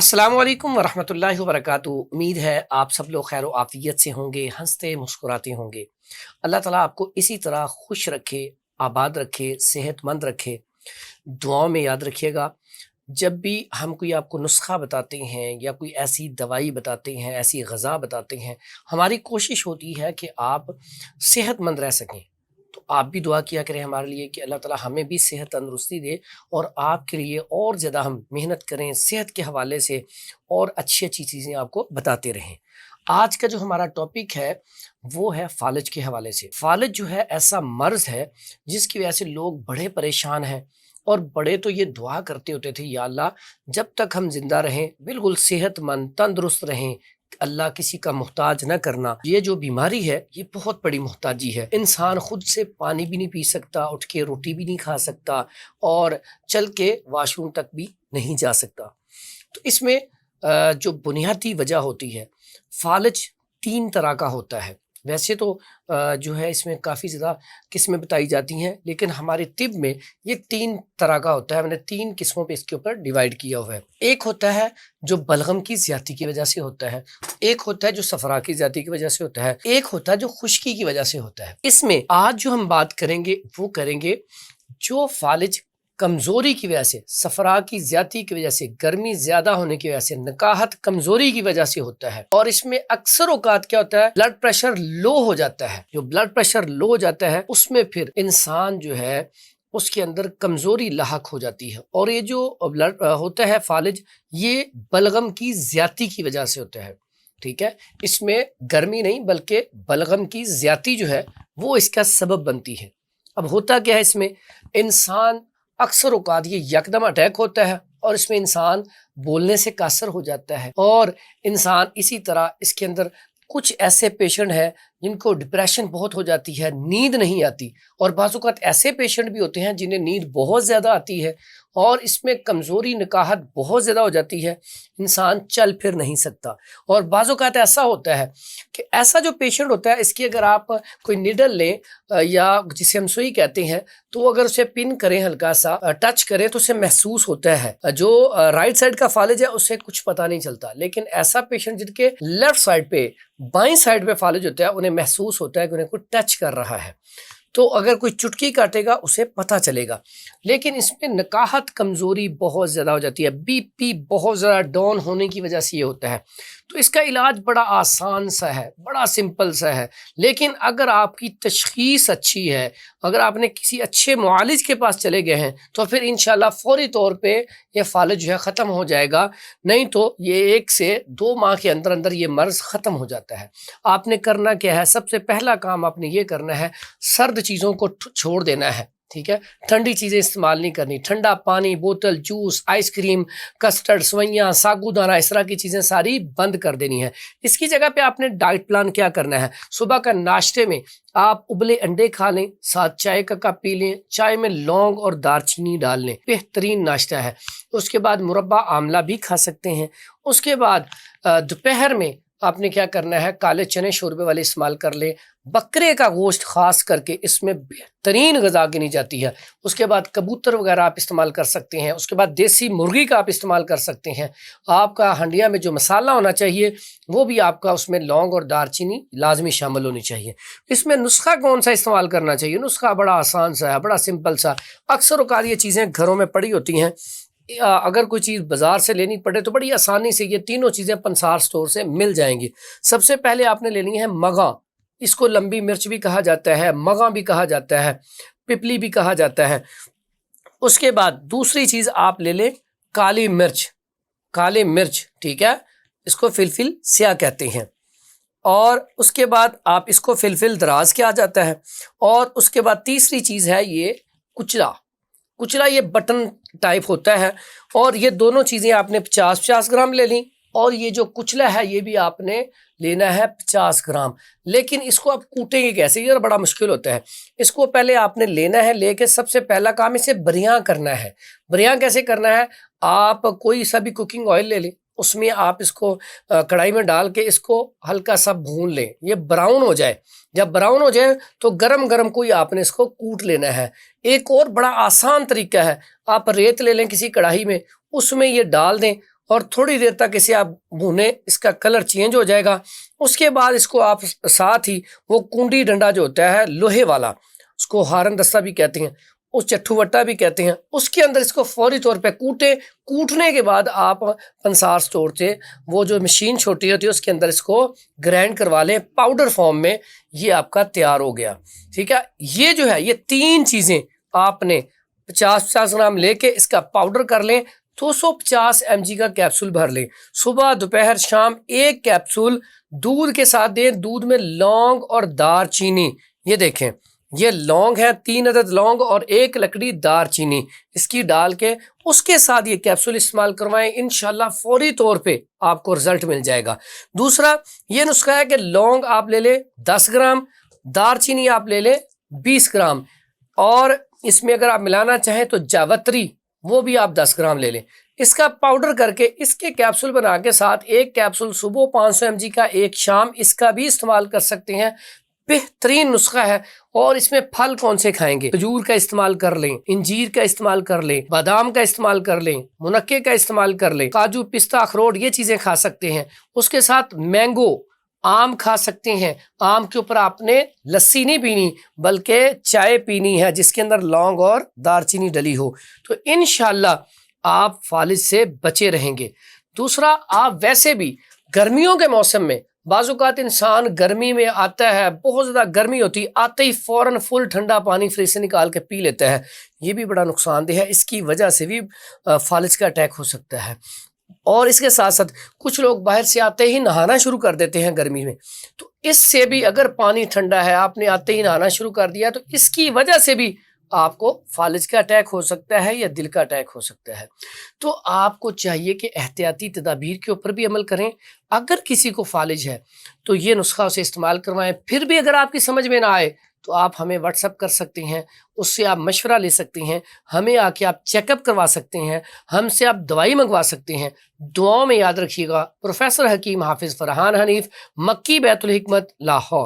अस्सलामु अलैकुम वरहमतुल्लाहि वबरकातुहू। उम्मीद है आप सब लोग खैर आफियत से होंगे, हंसते मुस्कुराते होंगे। अल्लाह ताला आपको इसी तरह खुश रखे, आबाद रखे, सेहतमंद रखे। दुआओं में याद रखिएगा। जब भी हम कोई आपको नुस्खा बताते हैं या कोई ऐसी दवाई बताते हैं, ऐसी गज़ा बताते हैं, हमारी कोशिश होती है कि आप सेहतमंद रह सकें। तो आप भी दुआ किया करें हमारे लिए कि अल्लाह ताला हमें भी सेहत तंदुरुस्ती दे और आपके लिए और ज़्यादा हम मेहनत करें सेहत के हवाले से और अच्छी अच्छी चीज़ें आपको बताते रहें। आज का जो हमारा टॉपिक है वो है फालिज के हवाले से। फालिज जो है ऐसा मर्ज़ है जिसकी वजह से लोग बड़े परेशान हैं और बड़े तो ये दुआ करते होते थे, या अल्लाह जब तक हम जिंदा रहें बिल्कुल सेहतमंद तंदुरुस्त रहें, अल्लाह किसी का मोहताज न करना। ये जो बीमारी है ये बहुत बड़ी मोहताजी है। इंसान खुद से पानी भी नहीं पी सकता, उठ के रोटी भी नहीं खा सकता और चल के वॉशरूम तक भी नहीं जा सकता। तो इसमें जो बुनियादी वजह होती है, फालिज 3 तरह का होता है। वैसे तो जो है इसमें काफ़ी ज़्यादा किस्में बताई जाती हैं, लेकिन हमारे तिब में ये 3 तरह का होता है। मैंने 3 किस्मों पे इसके ऊपर डिवाइड किया हुआ है। एक होता है जो बलगम की ज़्यादती की वजह से होता है, एक होता है जो सफरा की ज़्यादती की वजह से होता है, एक होता है जो खुश्की की वजह से होता है। इसमें आज जो हम बात करेंगे वो करेंगे जो फालिज कमज़ोरी की वजह से, सफरा की ज़्यादती की वजह से, गर्मी ज़्यादा होने की वजह से, नकाहत कमज़ोरी की वजह से होता है। और इसमें अक्सर औकात क्या होता है, ब्लड प्रेशर लो हो जाता है। जो ब्लड प्रेशर लो हो जाता है उसमें फिर इंसान जो है उसके अंदर कमज़ोरी लाहक हो जाती है। और ये जो ब्लड होता है फालिज, ये बलगम की ज़्यादती की वजह से होता है। ठीक है, इसमें गर्मी नहीं बल्कि बलगम की ज़्यादती जो है वो इसका सबब बनती है। अब होता क्या है, इसमें इंसान अक्सर औकात ये यकदम अटैक होता है और इसमें इंसान बोलने से कासर हो जाता है। और इंसान इसी तरह इसके अंदर कुछ ऐसे पेशेंट हैं जिनको डिप्रेशन बहुत हो जाती है, नींद नहीं आती। और बाज़ औक़ात ऐसे पेशेंट भी होते हैं जिन्हें नींद बहुत ज़्यादा आती है और इसमें कमज़ोरी नकाहत बहुत ज़्यादा हो जाती है, इंसान चल फिर नहीं सकता। और बाज़ औक़ात ऐसा होता है कि ऐसा जो पेशेंट होता है इसकी अगर आप कोई निडल लें या जिसे हम सुई कहते हैं, तो अगर उसे पिन करें, हल्का सा टच करें तो उसे महसूस होता है। जो राइट साइड का फालिज है उसे कुछ पता नहीं चलता, लेकिन ऐसा पेशेंट जिनके लेफ्ट साइड पे, बाईं साइड पे फालिज होता है, उन्हें महसूस होता है कि उन्हें कोई टच कर रहा है। तो अगर कोई चुटकी काटेगा उसे पता चलेगा। लेकिन इसमें नकाहत कमज़ोरी बहुत ज़्यादा हो जाती है, बीपी बहुत ज़्यादा डाउन होने की वजह से ये होता है। तो इसका इलाज बड़ा आसान सा है, बड़ा सिंपल सा है। लेकिन अगर आपकी तशख़ीस अच्छी है, अगर आपने किसी अच्छे मुआलिज के पास चले गए हैं, तो फिर इंशाल्लाह फ़ौरी तौर पे ये फालिज जो है ख़त्म हो जाएगा। नहीं तो ये 1 से 2 माह के अंदर अंदर ये मर्ज़ ख़त्म हो जाता है। आपने करना क्या है, सबसे पहला काम आपने ये करना है, सर्द चीज़ों को छोड़ देना है। ठीक है, ठंडी चीज़ें इस्तेमाल नहीं करनी। ठंडा पानी, बोतल, जूस, आइसक्रीम, कस्टर्ड, सवैयाँ, साबूदाना, इस तरह की चीज़ें सारी बंद कर देनी है। इसकी जगह पे आपने डाइट प्लान क्या करना है, सुबह का नाश्ते में आप उबले अंडे खा लें, साथ चाय का कप पी लें, चाय में लौंग और दालचीनी डाल लें, बेहतरीन नाश्ता है। उसके बाद मुरब्बा आमला भी खा सकते हैं। उसके बाद दोपहर में आपने क्या करना है, काले चने शोरबे वाले इस्तेमाल कर ले। बकरे का गोश्त खास करके इसमें बेहतरीन गज़ा गिनी जाती है। उसके बाद कबूतर वगैरह आप इस्तेमाल कर सकते हैं। उसके बाद देसी मुर्गी का आप इस्तेमाल कर सकते हैं। आपका हंडिया में जो मसाला होना चाहिए वो भी आपका उसमें लौंग और दालचीनी लाजमी शामिल होनी चाहिए। इसमें नुस्खा कौन सा इस्तेमाल करना चाहिए, नुस्खा बड़ा आसान सा है, बड़ा सिंपल सा। अक्सर औक़ात ये चीज़ें घरों में पड़ी होती हैं, अगर कोई चीज़ बाज़ार से लेनी पड़े तो बड़ी आसानी से ये तीनों चीज़ें पंसार स्टोर से मिल जाएंगी। सबसे पहले आपने लेनी है मगा, इसको लंबी मिर्च भी कहा जाता है, मगा भी कहा जाता है, पिपली भी कहा जाता है। उसके बाद दूसरी चीज़ आप ले लें काली मिर्च, काली मिर्च, ठीक है, इसको फिलफिल स्याह कहते हैं। और उसके बाद आप इसको फिलफिल दराज किया जाता है। और उसके बाद तीसरी चीज़ है ये कुचला, कुचला ये बटन टाइप होता है। और ये दोनों चीज़ें आपने 50-50 ग्राम ले ली। और ये जो कुचला है ये भी आपने लेना है 50 ग्राम। लेकिन इसको आप कूटेंगे कैसे, ये बड़ा मुश्किल होता है। इसको पहले आपने लेना है, लेके सबसे पहला काम इसे बरियां करना है। बरियां कैसे करना है, आप कोई सा भी कुकिंग ऑयल ले लें, उसमें आप इसको कढ़ाई में डाल के इसको हल्का सा भून लें, ये ब्राउन हो जाए। जब ब्राउन हो जाए तो गरम गरम कोई आपने इसको कूट लेना है। एक और बड़ा आसान तरीका है, आप रेत ले लें किसी कढ़ाई में, उसमें ये डाल दें और थोड़ी देर तक इसे आप भूनें, इसका कलर चेंज हो जाएगा। उसके बाद इसको आप साथ ही वो कुंडी डंडा जो होता है लोहे वाला, उसको हारन दस्ता भी कहते हैं, उस चट्ठू वट्टा भी कहते हैं, उसके अंदर इसको फौरी तौर पे कूटें। कूटने के बाद आप पंसार स्टोर से वो जो मशीन छोटी होती है उसके अंदर इसको ग्राइंड करवा लें पाउडर फॉर्म में। ये आपका तैयार हो गया। ठीक है, ये जो है ये 3 चीज़ें आपने 50-50 ग्राम लेके इसका पाउडर कर लें। 250 mg का कैप्सूल भर लें। सुबह दोपहर शाम 1 कैप्सूल दूध के साथ दें। दूध में लौंग और दार चीनी, ये देखें ये लौंग है, 3 अदद लौंग और 1 लकड़ी दार चीनी, इसकी डाल के उसके साथ ये कैप्सूल इस्तेमाल करवाएं। इंशाल्लाह फौरी तौर पे आपको रिजल्ट मिल जाएगा। दूसरा ये नुस्खा है कि लौंग आप ले लें 10 ग्राम, दार चीनी आप ले लें 20 ग्राम, और इसमें अगर आप मिलाना चाहें तो जावित्री वो भी आप 10 ग्राम ले लें। इसका पाउडर करके इसके कैप्सूल बना के साथ 1 कैप्सूल सुबह 500 mg का, 1 शाम, इसका भी इस्तेमाल कर सकते हैं। बेहतरीन नुस्खा है। और इसमें फल कौन से खाएंगे? खजूर का इस्तेमाल कर लें, इंजीर का इस्तेमाल कर लें, बादाम का इस्तेमाल कर लें, मुनक्के का इस्तेमाल कर लें, काजू पिस्ता अखरोट ये चीज़ें खा सकते हैं। उसके साथ मैंगो आम खा सकते हैं। आम के ऊपर आपने लस्सी नहीं पीनी बल्कि चाय पीनी है जिसके अंदर लौंग और दारचीनी डली हो, तो इंशाल्लाह आप फालिज से बचे रहेंगे। दूसरा, आप वैसे भी गर्मियों के मौसम में बाज़ औक़ात इंसान गर्मी में आता है, बहुत ज़्यादा गर्मी होती है, आते ही फ़ौरन फुल ठंडा पानी फ्रिज से निकाल के पी लेता है। ये भी बड़ा नुकसानदेह है, इसकी वजह से भी फालिज का अटैक हो सकता है। और इसके साथ साथ कुछ लोग बाहर से आते ही नहाना शुरू कर देते हैं गर्मी में, तो इससे भी अगर पानी ठंडा है आपने आते ही नहाना शुरू कर दिया तो इसकी वजह से भी आपको फालिज का अटैक हो सकता है या दिल का अटैक हो सकता है। तो आपको चाहिए कि एहतियाती तदाबीर के ऊपर भी अमल करें। अगर किसी को फालिज है तो ये नुस्खा उसे इस्तेमाल करवाएं। फिर भी अगर आपकी समझ में ना आए तो आप हमें व्हाट्सअप कर सकते हैं, उससे आप मशवरा ले सकते हैं, हमें आके आप चेकअप करवा सकते हैं, हमसे आप दवाई मंगवा सकते हैं। दुआओं में याद रखिएगा। प्रोफेसर हकीम हाफिज़ फरहान हनीफ, मक्की बैतुल हिकमत, लाहौर।